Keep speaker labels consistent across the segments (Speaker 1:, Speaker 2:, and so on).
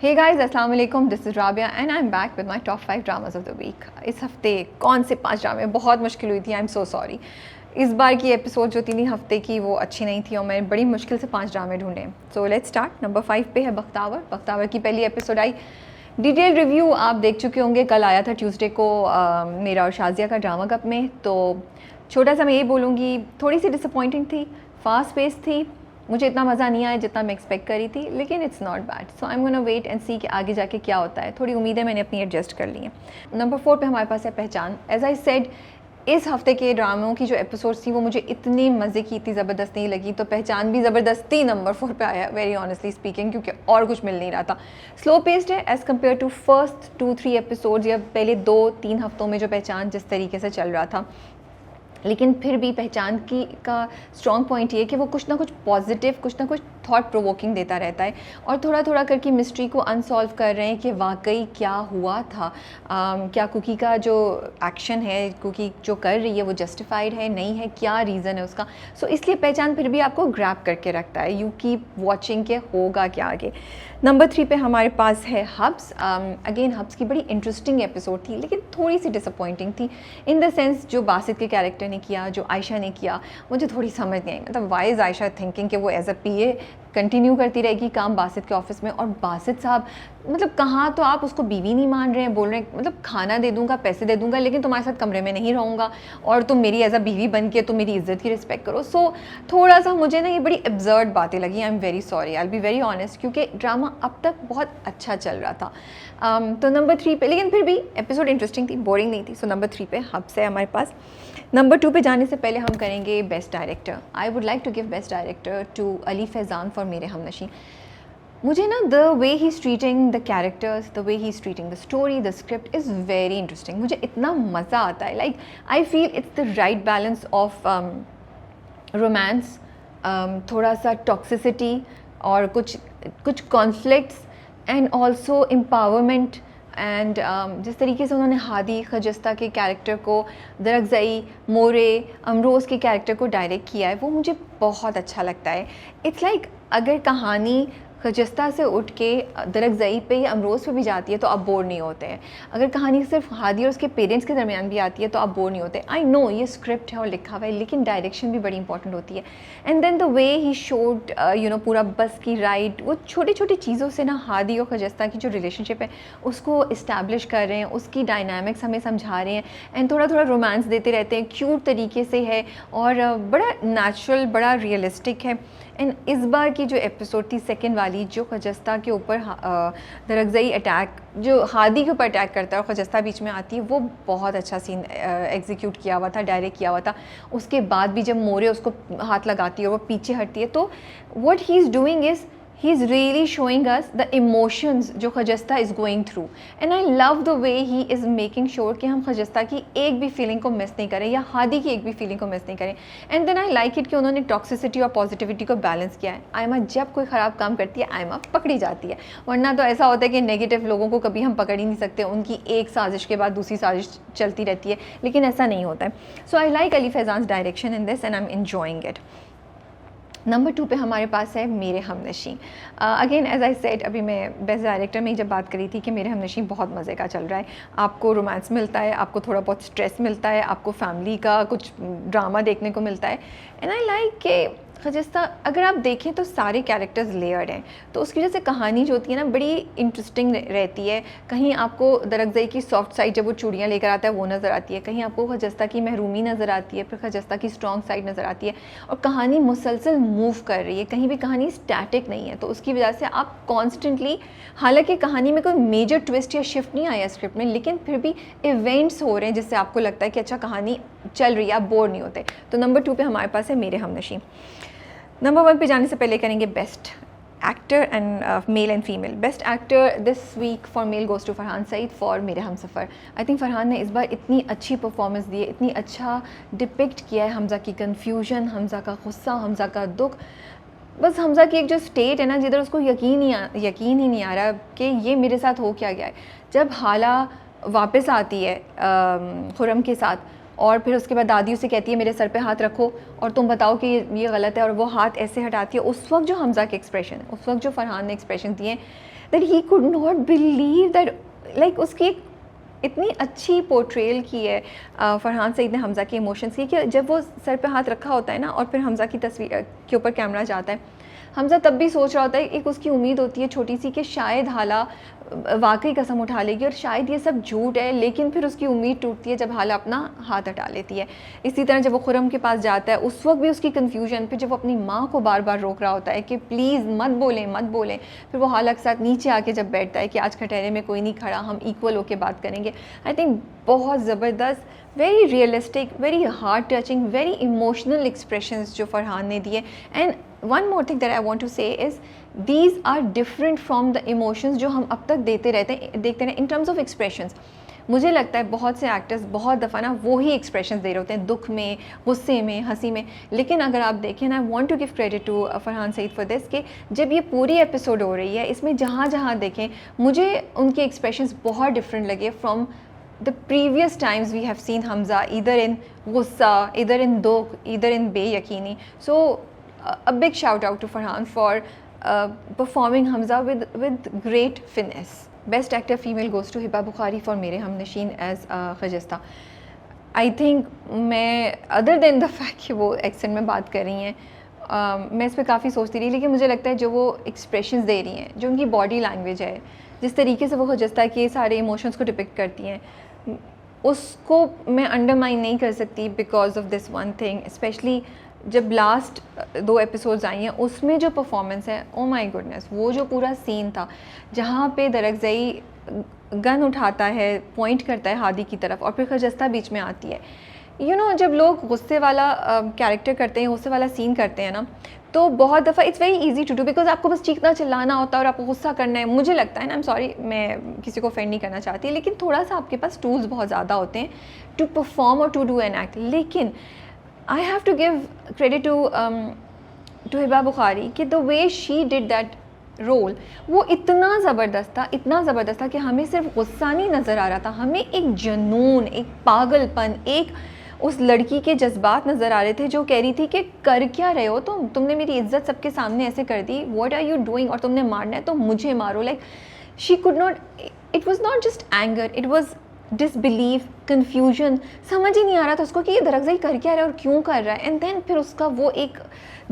Speaker 1: हे guys, अस्सलाम वालेकुम, this is Rabia and I am back with my top 5 dramas of the week. इस हफ्ते कौन से 5 ड्रामे, बहुत मुश्किल हुई थी। I am so sorry. इस बार की एपिसोड जो थी हफ्ते की, वो अच्छी नहीं थी और मैंने बड़ी मुश्किल से 5 ड्रामे ढूंढे। So let's start. नंबर 5 पे है बख्तावर। बख्तावर की पहली एपिसोड आई। डिटेल रिव्यू आप देख चुके होंगे, कल आया था ट्यूसडे को मेरा और शाजिया का ड्रामा कप में। तो छोटा सा मैं ये बोलूँगी, थोड़ी सी डिसअपॉइंटिंग थी, फास्ट पेस थी, मुझे इतना मज़ा नहीं आया जितना मैं एक्सपेक्ट करी थी, लेकिन it's not bad. So I am gonna wait and see कि आगे जाके क्या होता है। थोड़ी उम्मीदें मैंने अपनी एडजस्ट कर ली हैं। नंबर 4 पे हमारे पास है पहचान। एज आई सेड, इस हफ्ते के ड्रामों की जो एपिसोड्स थी वो मुझे इतनी मज़े की, इतनी ज़बरदस्त नहीं लगी, तो पहचान भी ज़बरदस्ती नंबर 4 पे आया, वेरी ऑनेस्टली स्पीकिंग, क्योंकि और कुछ मिल नहीं रहा था। स्लो पेस्ड है as compare to first 2-3 episodes या पहले 2-3 हफ्तों में जो पहचान जिस तरीके से चल रहा था। लेकिन फिर भी पहचान की का स्ट्रॉन्ग पॉइंट ये कि वो कुछ ना कुछ पॉजिटिव, कुछ ना कुछ थॉट प्रोवोकिंग देता रहता है और थोड़ा थोड़ा करके मिस्ट्री को अनसॉल्व कर रहे हैं कि वाकई क्या हुआ था। क्या कुकी का जो एक्शन है, कुकी जो कर रही है वो जस्टिफाइड है, नहीं है, क्या रीज़न है उसका। सो इसलिए पहचान फिर भी आपको ग्रैब करके रखता है। यू कीप वॉचिंग के होगा क्या आगे। नंबर 3 पे हमारे पास है हब्स। अगेन हब्स की बड़ी इंटरेस्टिंग एपिसोड थी, लेकिन थोड़ी सी डिसअपॉइंटिंग थी इन द सेंस जो बासित के कैरेक्टर ने किया, जो आयशा ने किया, मुझे थोड़ी समझ नहीं आई। मतलब वाई इज़ आयशा थिंकिंग कि वो एज अ पीए कंटिन्यू करती रहेगी काम बासित के ऑफिस में, और बासित साहब मतलब कहाँ तो आप उसको बीवी नहीं मान रहे हैं, बोल रहे हैं मतलब खाना दे दूंगा, पैसे दे दूंगा, लेकिन तुम्हारे साथ कमरे में नहीं रहूँगा और तुम मेरी एज अ बीवी बन के तुम मेरी इज्जत की रिस्पेक्ट करो। सो थोड़ा सा मुझे ना ये बड़ी एब्जर्ड बातें लगी। I am very sorry, I will be very honest, क्योंकि ड्रामा अब तक बहुत अच्छा चल रहा था। तो नंबर 3 पे, लेकिन फिर भी एपिसोड इंटरेस्टिंग थी, बोरिंग नहीं थी। सो नंबर 3 पे हब्स है हमारे पास। नंबर 2 पे जाने से पहले हम करेंगे best director. I would like to give best director to Ali Faizan for Mere Humnashin. मुझे ना the way he is treating the characters, the way he is treating the story, the script is very interesting. मुझे इतना मज़ा आता है। Like I feel it's the right balance of romance, थोड़ा सा toxicity और कुछ conflicts and also empowerment. And जिस तरीके से उन्होंने हादी खजस्ता के कैरेक्टर को, दरगज़ई, मोरे, अमरोज़ के कैरेक्टर को डायरेक्ट किया है, वो मुझे बहुत अच्छा लगता है। इट्स लाइक अगर कहानी खजस्ता से उठ के दरगज़ई पे या अमरोज़ पे भी जाती है तो आप बोर नहीं होते हैं। अगर कहानी सिर्फ हादी और उसके पेरेंट्स के दरमियान भी आती है तो आप बोर नहीं होते। आई नो ये स्क्रिप्ट है और लिखा हुआ है, लेकिन डायरेक्शन भी बड़ी इंपॉर्टेंट होती है। And then the way he showed पूरा बस की राइड, वो छोटी छोटी चीज़ों से ना हादी और खजस्ता की जो रिलेशनशिप है उसको इस्टेब्लिश कर रहे हैं, उसकी डायनामिक्स हमें समझा रहे हैं एंड थोड़ा थोड़ा रोमांस देते रहते हैं। क्यूट तरीके से है और बड़ा नेचुरल, बड़ा रियलिस्टिक है। एंड इस बार की जो एपिसोड थी सेकंड वाली, जो खजस्ता के ऊपर दरगज़ई अटैक, जो हादी के ऊपर अटैक करता है और खजस्ता बीच में आती है, वो बहुत अच्छा सीन एग्जीक्यूट किया हुआ था, डायरेक्ट किया हुआ था। उसके बाद भी जब मोरे उसको हाथ लगाती है और वो पीछे हटती है, तो what he is doing is he is really showing us the emotions जो Khajasta is going through. And I love the way he is making sure कि हम खजस्ता की एक भी फीलिंग को मिस नहीं करें या हादी की एक भी फीलिंग को मिस नहीं करें। And then I like it कि उन्होंने टॉक्सिसिटी और पॉजिटिविटी को बैलेंस किया है। आयमा जब कोई ख़राब काम करती है, आयमा पकड़ी जाती है, वरना तो ऐसा होता है कि नेगेटिव लोगों को कभी हम पकड़ ही नहीं सकते, उनकी एक साजिश के बाद दूसरी साजिश चलती रहती है, लेकिन ऐसा नहीं होता है। So I like Ali Faizan's direction in this and I am enjoying it. Number 2 पे हमारे पास है Mere Humnashi. Again as I said, अभी मैं बेस्ट डायरेक्टर में ही जब बात करी थी कि मेरे हमनशी बहुत मज़े का चल रहा है। आपको रोमांस मिलता है, आपको थोड़ा बहुत स्ट्रेस मिलता है, आपको फैमिली का कुछ ड्रामा देखने को मिलता है। एंड आई लाइक के खजस्ता, अगर आप देखें तो सारे कैरेक्टर्स लेयर्ड हैं, तो उसकी वजह से कहानी जो होती है ना बड़ी इंटरेस्टिंग रहती है। कहीं आपको दरगज़ई की सॉफ्ट साइड जब वो चूड़ियाँ लेकर आता है वो नज़र आती है, कहीं आपको खजस्ता की महरूमी नज़र आती है, फिर खजस्ता की स्ट्रॉन्ग साइड नज़र आती है, और कहानी मुसलसल मूव कर रही है, कहीं भी कहानी स्टैटिक नहीं है। तो उसकी वजह से आप कॉन्स्टेंटली, हालांकि कहानी में कोई मेजर ट्विस्ट या शिफ्ट नहीं आया स्क्रिप्ट में, लेकिन फिर भी इवेंट्स हो रहे हैं जिससे आपको लगता है कि अच्छा कहानी चल रही है, आप बोर नहीं होते। तो नंबर 2 पे हमारे पास है मेरे हमनशी। नंबर 1 पे जाने से पहले करेंगे best actor and male and female. Best actor this week for male goes to Farhan Saeed for Mere Humsafar. I think Farhan ने इस बार इतनी अच्छी परफॉर्मेंस दी है, इतनी अच्छा डिपिक्ट किया है हमज़ा की कन्फ्यूजन, हमज़ा का गुस्सा, हमज़ा का दुख। बस हमज़ा की एक जो स्टेट है ना, जिधर उसको यकीन ही नहीं आ रहा कि ये मेरे साथ हो क्या गया है। जब हाला वापस आती है खुर्रम के साथ और फिर उसके बाद दादी उसे कहती है मेरे सर पे हाथ रखो और तुम बताओ कि ये गलत है, और वो हाथ ऐसे हटाती है, उस वक्त जो हमज़ा के एक्सप्रेशन है, उस वक्त जो फरहान ने एक्सप्रेशन दिए, that he could not believe that like उसकी एक इतनी अच्छी पोर्ट्रेल की है फरहान सईद ने हमज़ा के इमोशंस की, कि जब वो सर पे हाथ रखा होता है ना और फिर हमज़ा की तस्वीर के ऊपर कैमरा जाता है, हमज़ा तब भी सोच रहा होता है, एक उसकी उम्मीद होती है छोटी सी कि शायद हाला वाकई कसम उठा लेगी और शायद ये सब झूठ है, लेकिन फिर उसकी उम्मीद टूटती है जब हाला अपना हाथ हटा लेती है। इसी तरह जब वो खुरम के पास जाता है उस वक्त भी उसकी कन्फ्यूजन, फिर जब वो अपनी माँ को बार बार रोक रहा होता है कि प्लीज़ मत बोलें मत बोलें, फिर वो हाला के साथ नीचे आके जब बैठता है कि आज खटेरे में कोई नहीं खड़ा, हम इक्वल होके बात करेंगे। आई थिंक बहुत ज़बरदस्त, very realistic, very heart touching, very emotional expressions जो फरहान ने दिए। And one more thing that I want to say is these are different from the emotions जो हम अब तक देखते हैं इन टर्म्स ऑफ एक्सप्रेशंस। मुझे लगता है बहुत से एक्टर्स बहुत दफ़ा ना वो ही एक्सप्रेशंस दे रहे होते हैं, दुख में, गुस्से में, हंसी में, लेकिन अगर आप देखें ना, I want to give credit to Farhan Saeed for this कि जब ये पूरी एपिसोड हो रही है इसमें जहाँ जहाँ देखें मुझे उनके एक्सप्रेशंस बहुत डिफरेंट लगे from the previous times we have seen Hamza either in gussa, either in dukh, either in beyakini. So a big shout out to Farhan for performing Hamza with great finesse. Best actor female goes to Hiba Bukhari for Mere Hamnashin as Khajista. I think मैं other than the fact कि वो accent में बात कर रही हैं, मैं इस पर काफ़ी सोचती रही, लेकिन मुझे लगता है जो वो एक्सप्रेशंस दे रही हैं, जो उनकी बॉडी लैंग्वेज है, जिस तरीके से वो खजस्ता के सारे इमोशंस को डिपिक्ट करती हैं, उसको मैं अंडरमाइन नहीं कर सकती because of this one thing. Specially जब लास्ट 2 एपिसोड्स आई हैं उसमें जो परफॉर्मेंस है, ओ माय गुडनेस, वो जो पूरा सीन था जहाँ पे दरअज़ई गन उठाता है, पॉइंट करता है हादी की तरफ और फिर खजस्ता बीच में आती है। यू नो जब लोग गुस्से वाला कैरेक्टर करते हैं, गुस्से वाला सीन करते हैं ना, तो बहुत दफ़ा it's very easy to do because आपको बस चीखना चिल्लाना होता है और आपको गुस्सा करना है। मुझे लगता है ना, आई एम सॉरी, मैं किसी को ऑफेंड नहीं करना चाहती, लेकिन थोड़ा सा आपके पास टूल्स बहुत ज़्यादा होते हैं टू परफॉर्म और टू डू एन एक्ट। लेकिन I have to give credit to Hiba Bukhari कि the way she did that role, वो इतना ज़बरदस्त था कि हमें सिर्फ गुस्सा नहीं नज़र आ रहा था, हमें एक जुनून, एक पागलपन, एक उस लड़की के जज्बात नज़र आ रहे थे जो कह रही थी कि कर क्या रहे हो तुमने मेरी इज्जत सबके सामने ऐसे कर दी, व्हाट आर यू डूइंग, और तुमने मारना है तो मुझे मारो। Like she could not, it was not just anger, it was disbelief, confusion, समझ ही नहीं आ रहा था उसको कि ये दरअसल कर क्या रहा है और क्यों कर रहा है। एंड देन फिर उसका वो एक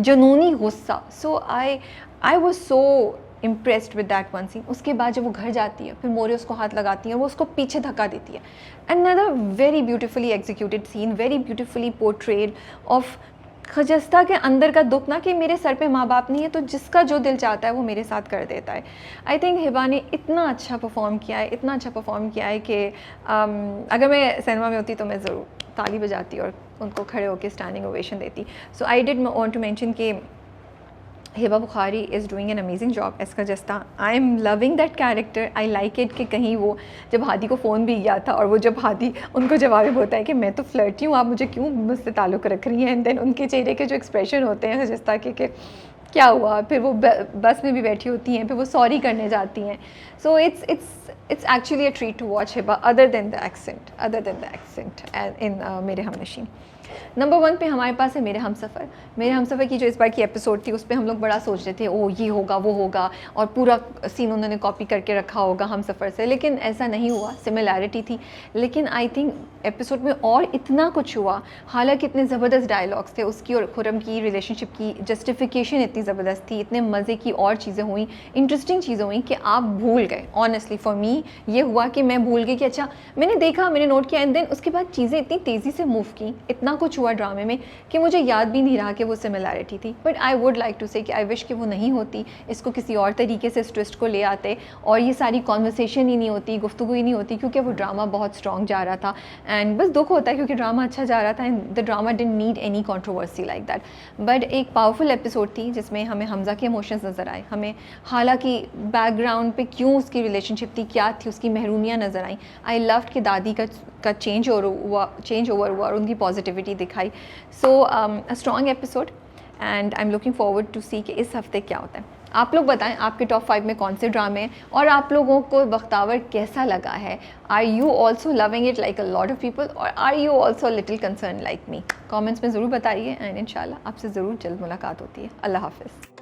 Speaker 1: जुनूनी गुस्सा, so I was so impressed with that one scene. उसके बाद जब वो घर जाती है, फिर मोरे उसको हाथ लगाती है और वो उसको पीछे धक्का देती है। Another very beautifully executed scene, very beautifully portrayed of Khajasta के अंदर का दुख ना, कि मेरे सर पे माँ बाप नहीं है तो जिसका जो दिल चाहता है वो मेरे साथ कर देता है। आई थिंक हिबा ने इतना अच्छा परफॉर्म किया है कि अगर मैं सिनेमा में होती तो मैं ज़रूर ताली बजाती और उनको खड़े होकर स्टैंडिंग ओवेशन देती। So I did want to mention कि Hiba Bukhari is doing an amazing job as Khajasta. I am loving that character, I like it कि कहीं वो जब हादी को फ़ोन भी किया था और वो जब हादी उनको जवाब होता है कि मैं तो फ्लर्टी हूँ, आप मुझे क्यों मुझसे ताल्लुक़ रख रही हैं, एंड देन उनके चेहरे के जो एक्सप्रेशन होते हैं खजस्ता के कि क्या हुआ, फिर वो बस में भी बैठी होती हैं, फिर वो सॉरी करने जाती हैं। So it's actually a treat to watch Hiba other than the accent in Mere Humnasheen. Number 1 पे हमारे पास है मेरे हमसफ़र की जो इस बार की एपिसोड थी उस पर हम लोग बड़ा सोच रहे थे, ओ ये होगा वो होगा और पूरा सीन उन्होंने कॉपी करके रखा होगा हमसफ़र से, लेकिन ऐसा नहीं हुआ, सिमिलैरिटी थी। लेकिन आई थिंक एपिसोड में और इतना कुछ हुआ, हालांकि इतने ज़बरदस्त डायलॉग्स थे, उसकी और खुरम की रिलेशनशिप की जस्टिफिकेशन इतनी ज़बरदस्त थी, इतने मज़े की और चीज़ें हुई, इंटरेस्टिंग चीज़ें हुई कि आप भूल गए। ऑनेस्टली फॉर मी ये हुआ कि मैं भूल गई कि अच्छा मैंने देखा, मैंने नोट किया, एंड देन उसके बाद चीज़ें इतनी तेज़ी से मूव की, इतना कुछ हुआ ड्रामे में कि मुझे याद भी नहीं रहा कि वो सिमिलैरिटी थी। But I would like to say कि आई विश कि वो नहीं होती, इसको किसी और तरीके से इस ट्विस्ट को ले आते और ये सारी कॉन्वर्सेशन ही नहीं होती, गुफ्तगू ही नहीं होती, क्योंकि वो ड्रामा बहुत स्ट्रॉन्ग जा रहा था। एंड बस दुख होता है क्योंकि ड्रामा अच्छा जा रहा था and the drama didn't need any controversy like that. But एक पावरफुल एपिसोड थी जिसमें हमें हमज़ा के इमोशंस नज़र आए, हमें हालांकि बैकग्राउंड पे क्यों उसकी रिलेशनशिप थी, क्या थी, उसकी महरूमियाँ नज़र आई। आई लव्ड कि दादी का चेंज ओवर हुआ और उनकी पॉजिटिविटी दिखाई। So a strong episode and I am looking forward to see कि इस हफ्ते क्या होता है। आप लोग बताएं आपके टॉप 5 में कौन से ड्रामे हैं और आप लोगों को बख्तावर कैसा लगा है। Are you also loving it like a lot of people और are you also little concern like me? Comments में ज़रूर बताइए एंड इंशाल्लाह आपसे ज़रूर जल्द मुलाकात होती है। अल्लाह हाफ़िज़।